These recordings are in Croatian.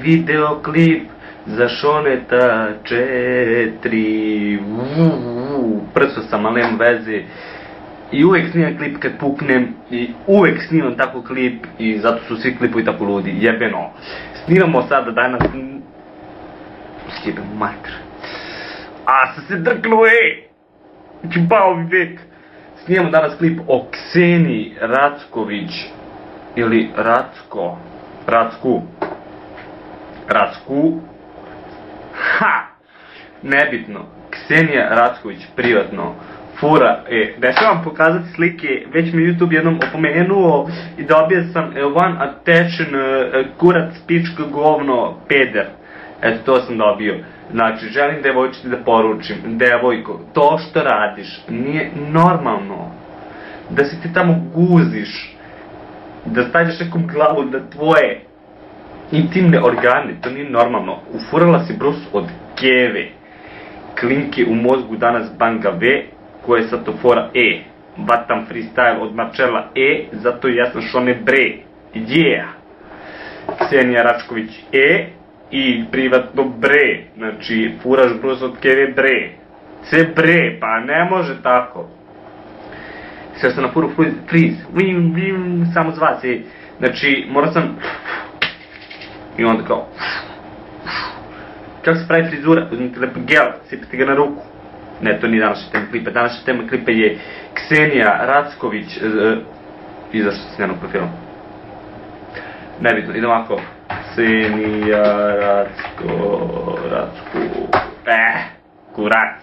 videoklip za Šoneta 4. Prso sam, ali nema veze. I uvek snimam klip kad puknem i uvek snimam tako klip i zato su svi klipovi tako ludi, jebeno. Snimamo sada danas... Jebem mater. A, sam se drknuo, Čipao mi vek. Snimamo danas klip o Kseniji Racković. Ili Racku. Ha! Nebitno. Ksenija Racković, privatno. Fura, da ću vam pokazati slike, već mi YouTube jednom opomenuo i dobio sam one attention kurac, pička, govno, peder. Eto, to sam dobio. Znači, želim devojčici da poručim, devojko, to što radiš nije normalno. Da se ti tamo guziš, da stavljaš nekom glavu na tvoje intimne organe, to nije normalno. Ufurala si brus od keve, klinke u mozgu danas banga V, koja je sad to fora Batam freestyle od Marčela zato ja sam Šone bre, yeah. Ksenija Racković i privatno bre, znači furaš brus od keve bre, ce bre, pa ne može tako. Sve sam na furu freeze, samo zva se, znači morao sam i onda kao kako se pravi frizura, uzmite lepo gel, sipite ga na ruku. Ne, to nije današnja tema klipa. Današnja tema klipa je Ksenija Racković izašla s njenog profila. Nebitno, idem ovako. Ksenija kurac.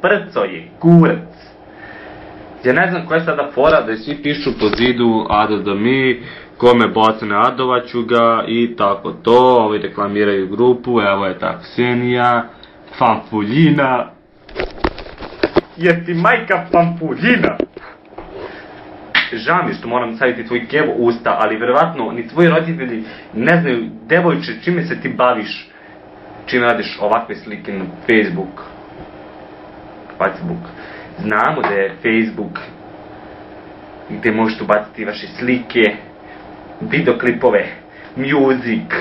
Prco je, kurac. Ja ne znam koja je sada fora da svi pišu po zidu Ado da mi, kome bocne adovaću ga i tako to. Ovi reklamiraju grupu, evo je ta Ksenija. Pampuljina. Jer ti majka Pampuljina. Žao mi što moram staviti tvoj kevo usta, ali verovatno ni tvoji roditelji ne znaju, devojče, čime se ti baviš, čime radiš ovakve slike na Facebook. Znamo da je Facebook gde možete ubaciti vaše slike, videoklipove, music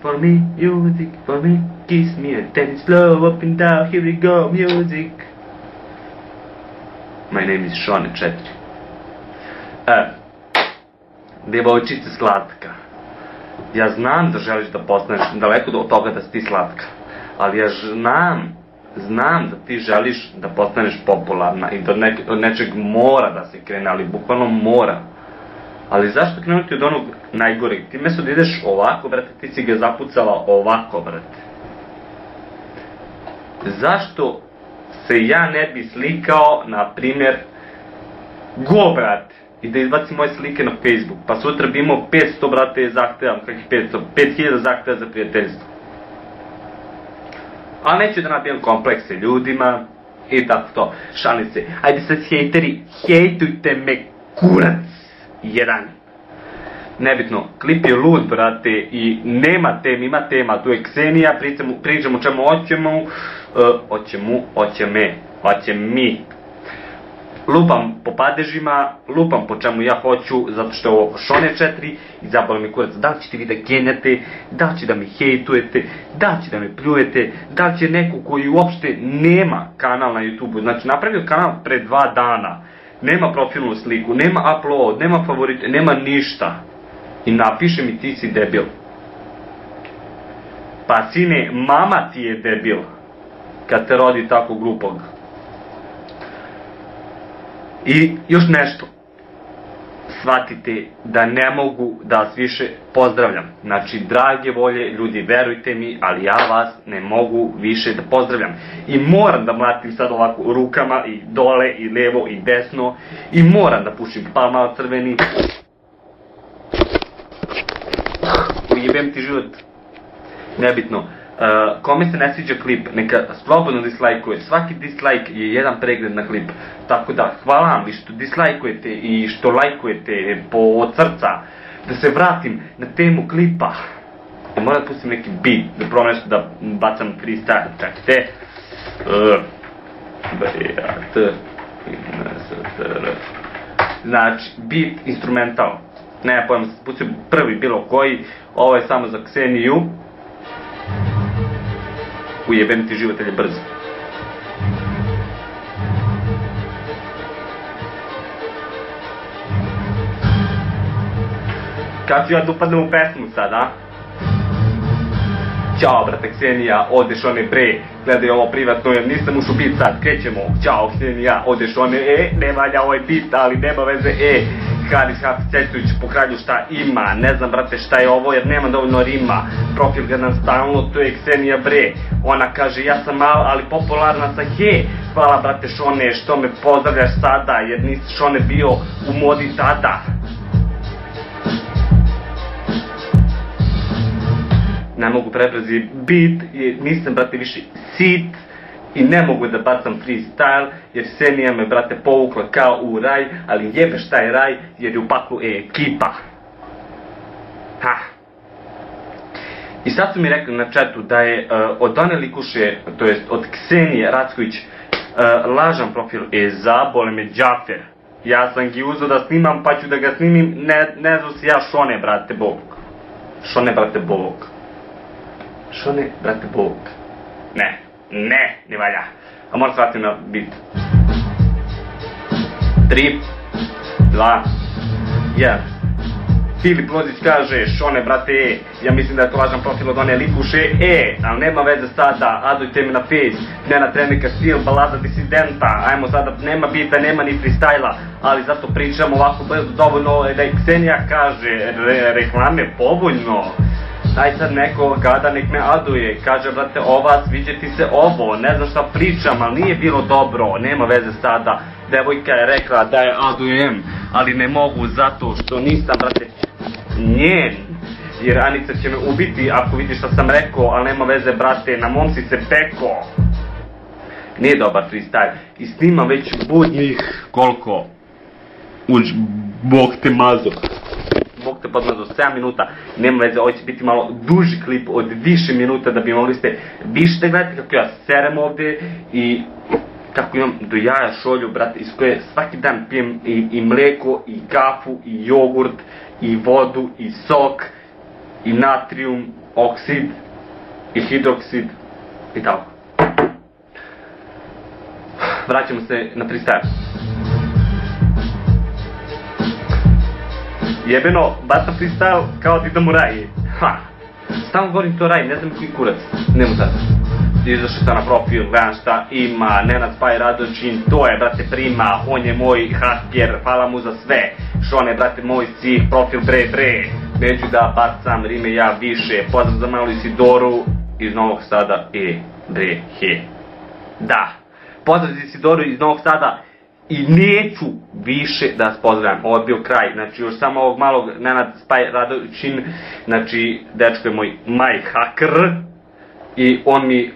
for me, music for me, kiss me and then it's slow up and down, here we go, music. My name is Šone 4. Devojčice slatka, ja znam da želiš da postaneš daleko od toga da si ti slatka, ali ja znam da ti želiš da postaneš popularna i da od nečeg mora da se krene, ali bukvalno mora. Ali zašto krenuti od onog najgoreg? Ti mesto da ideš ovako, brate, ti si ga zapucala ovako, brate. Zašto se ja ne bi slikao, na primjer, brate, i da izbacim moje slike na Facebook, pa sutra bi imao 500, brate, zahteva, kakvih 500, 5000 zahteva za prijateljstvo. Ali neću da nabijam komplekse ljudima i tako to. Šalim se, ajde sad hejteri, hejtujte me, kurac. Jedan. Nebitno, klip je lud, brate, i nema tema, ima tema, tu je Ksenija, pričamo o čemu hoće mi. Lupam po padežima, lupam po čemu ja hoću, zato što je ovo Šone 4 i zabole mi kurac, da li ćete vi da genjate, da li će da mi hejtujete, da li će da me pljujete, da li će neko koji uopšte nema kanal na YouTube-u, znači napravio kanal pre 2 dana, nema profilnu sliku, nema upload, nema favorite, nema ništa. I napiše mi ti si debil. Pa sine, mama ti je debil. Kad te rodi tako glupog. I još nešto. Shvatite da ne mogu da vas više pozdravljam. Znači, drage volje, ljudi, verujte mi, ali ja vas ne mogu više da pozdravljam. I moram da mlatim sad ovako rukama i dole i levo i desno. I moram da pušim malo crveni. Ujebem ti život. Nebitno. Kome se ne sviđa klip, neka slobodno dislajkuje. Svaki dislajk je jedan pregled na klip. Tako da, hvala vam što dislajkujete i što lajkujete od srca. Da se vratim na temu klipa. Moram da pustim neki beat, da probam nešto da bacam freestyle. Čekajte. Znači, beat instrumental. Ne pojma, sam spustio prvi bilo koji, ovo je samo za Kseniju. Ujebeni ti život, je brzo. Kad ću ja da upadnem u pesmu sad, a? Ćao brate Ksenija, odeš one bre, gledaj ovo privatno jer nisam ušao bit sad, krećemo. Ćao Ksenija, odeš one, ne valja ovaj bit, ali nema veze, Haris Haficetuć po kralju šta ima, ne znam brate šta je ovo jer nema dovoljno rima, profil gledam stalno, to je Ksenija bre, ona kaže ja sam mala ali popularna sa hvala brate Šone što me pozdravljaš sada jer nisi Šone bio u modi tada. Ne mogu prebrzi bit, nisam brate više sit i ne mogu da bacam freestyle jer Ksenija me brate povukla kao u raj, ali jebe šta je raj jer je u paklu ekipa. I sad su mi rekli na chatu da je od one likuše, to jest od Ksenije Racković, lažan profil, zabole me Džafer. Ja sam gi uzeo da snimam pa ću da ga snimim, ne znam si ja Šone brate Bog. Šone brate Bog. Šone, brate Bog. Ne valja. A moram shvatim na bit. 3, 2, 1. Filip Lozić kaže, Šone, brate, ja mislim da je to lažan profil od one likuše, ali nema veze sada, adujte me na face, Nenad Remeka stil, balada disidenta, ajmo sada, nema bita, nema ni freestyla, ali zato pričam ovako brzo dovoljno, da i Ksenija kaže, reklame povoljno. Daj sad neko gada nek me aduje, kaže brate ova sviđa ti se ovo, ne znam šta pričam, ali nije bilo dobro, nema veze sada. Devojka je rekla da je adujem, ali ne mogu zato što nisam brate njen. Jer Anica će me ubiti ako vidi šta sam rekao, ali nema veze brate, na mom si se peko. Nije dobar freestyle i snimam već budnih koliko? Bog te mazo. Bog te podmazo 7 minuta, nema veze, ovo će biti malo duži klip od više minuta da bi mogli ste više da gledate kako ja serem ovdje i kako imam do jaja šolju, brate, iz koje svaki dan pijem i mlijeko, i kafu, i jogurt, i vodu, i sok, i natrium, oksid, i hidroksid, i tako. Vraćamo se na freestyle. Jebeno, bacam freestyle kao ti idem u raj. Stalno govorim to raj, ne znam koji kurac. Nemo sad. Izašao sam na profil, gledam šta ima, Nenad Spaj Radočin, to je brate prima, on je moj haker, hvala mu za sve. Šone brate moj si, profil bre, neću da bacam rime ja više, pozdrav za malu Isidoru iz Novog Sada, Da, pozdrav za Isidoru iz Novog Sada. I neću više da vas pozdravljam, ovo je bio kraj, znači još samo ovog malog Nenad Spaj Radočin, znači dečko je moj my hacker i on mi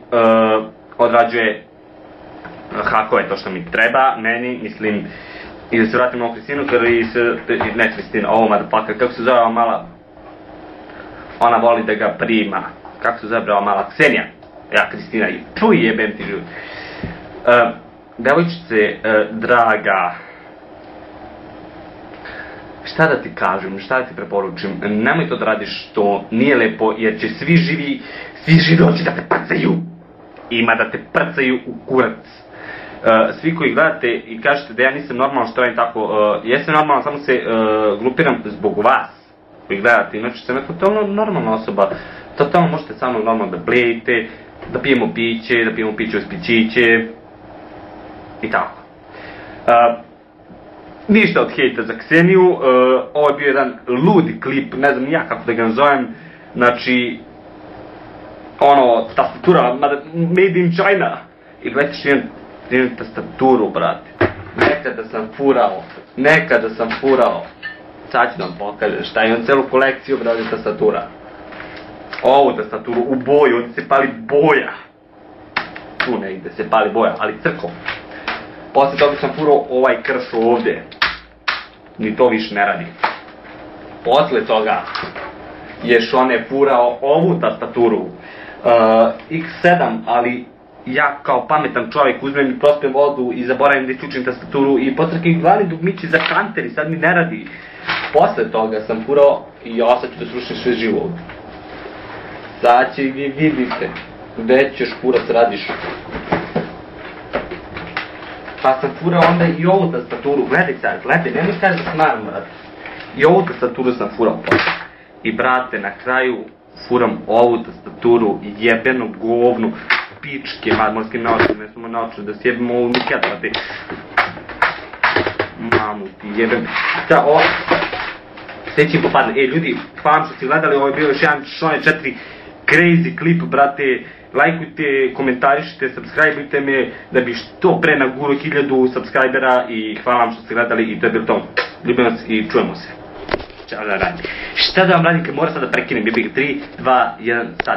odrađuje hakove, to što mi treba, meni, mislim, i da se vratim na ovu Kristinu, ne Kristina, ovo motherfucker, kako se zove ova mala, ona voli da ga prima, kako se zove ova mala, Ksenija, ja Kristina, puj jebem ti život. Devojčice, draga, šta da ti kažem, šta da ti preporučim, nemoj to da radiš što nije lepo, jer će svi živi hoće da te prcaju, ima da te prcaju u kurac. Svi koji gledate i kažete da ja nisam normalan što radim tako, jesam normalan, samo se glupiram zbog vas koji gledate, inače sam totalno normalna osoba, totalno možete sa mnom normalno da blejite, da pijemo piće uz pićiće, i tako. Ništa od hejta za Kseniju, ovo je bio jedan ludi klip, ne znam ja kako da ga nazovem, znači, ono, tastatura, made in China, i gledajte što imam tastaturu, brate, nekada sam furao, sad ću da vam pokažem šta, imam celu kolekciju, brate, tastatura, ovu tastaturu u boju, ovdje se pali boja, tu negdje se pali boja, ali crko. Posle toga sam furao ovaj krš ovdje. Ni to više ne radi. Posle toga je Šone furao ovu tastaturu. X7, ali ja kao pametan čovjek uzmem i prospijem vodu i zaboravim da isključim tastaturu i potrkam glavni dugmići za kanter i sad mi ne radi. Posle toga sam furao i ja sad ću da srušim sve živo ovdje. Sad će vi vidite gde ćeš kurac radiš. Pa sam furao onda i ovu tastaturu, gledaj sad, gledaj, nemoj kaži da smaram, brate. I ovu tastaturu sam furao posle. I brate, na kraju furam ovu tastaturu, jebenu govnu, pičke, morskim naočima, ne smo naočili da si jebimo ovu miket, brate. Mamu ti jebem. Da, ovo, sljedeći popadne. Ljudi, hvala što ste gledali, ovo je bio još jedan Šone 4 crazy klip, brate. Lajkujte, komentarišite, subscribeujte me da bi što pre naguro 1000 subscribera i hvala vam što ste gledali i to je bilo to. Ljubim vas i čujemo se. Ćao da radim. Šta da vam radim kad moram sad da prekinem? 3, 2, 1, sad.